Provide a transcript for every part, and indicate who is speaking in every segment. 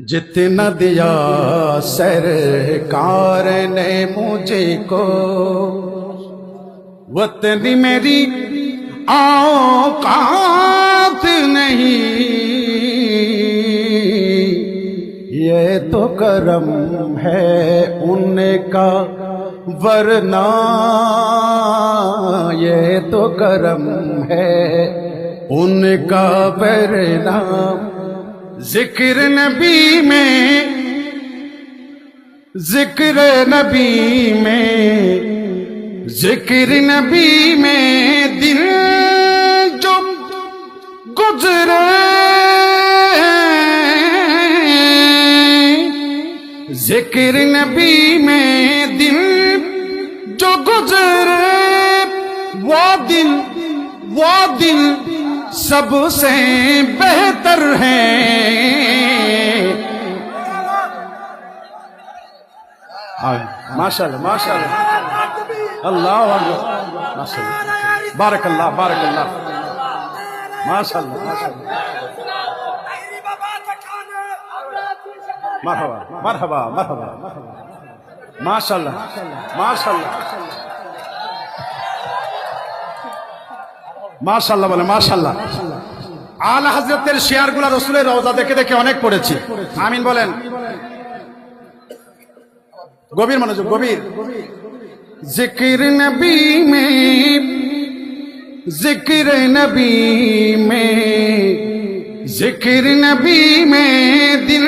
Speaker 1: جتنا دیا سرکار نے مجھے کو، وطن میری اوقات نہیں، یہ تو کرم ہے ان کا، ورنہ یہ تو کرم ہے ان کا، ورنہ ذکر نبی میں، ذکر نبی میں، ذکر نبی میں دن جو گزرے، ذکر نبی میں دن جو گزرے، وہ دل سب سے بہتر ہے۔ ماشاءاللہ ماشاءاللہ، اللہ اکبر، ماشاءاللہ، بارک اللہ بارک اللہ، ماشاءاللہ ماشاءاللہ، مرحبا مرحبا مرحبا، ماشاءاللہ ماشاءاللہ মাশাআল্লাহ বলে মাশাআল্লাহ। আলা হযরতের শেয়ারগুলো রাসূলের রওজা দেখে দেখে অনেক পড়েছি, আমিন বলেন। গভীর মনোযোগ, গভীর। জিকির নবী মে, জিকির নবী মে, জিকির নবী মে দিল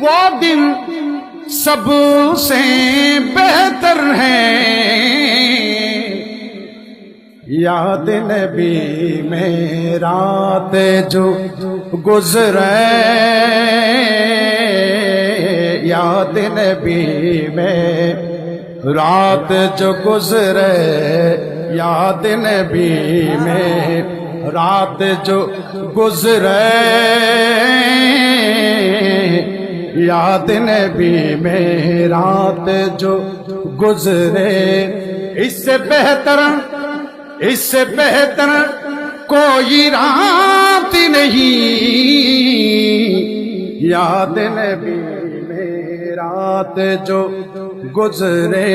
Speaker 1: وہ دل سب سے بہتر ہے۔ یاد نبی میں رات جو گزرے، یاد نبی میں رات جو گزرے، یاد نبی میں رات جو گزرے، یاد نبی میں رات جو گزرے، اس سے بہتر کوئی رات نہیں، یاد نبی میں رات جو گزرے۔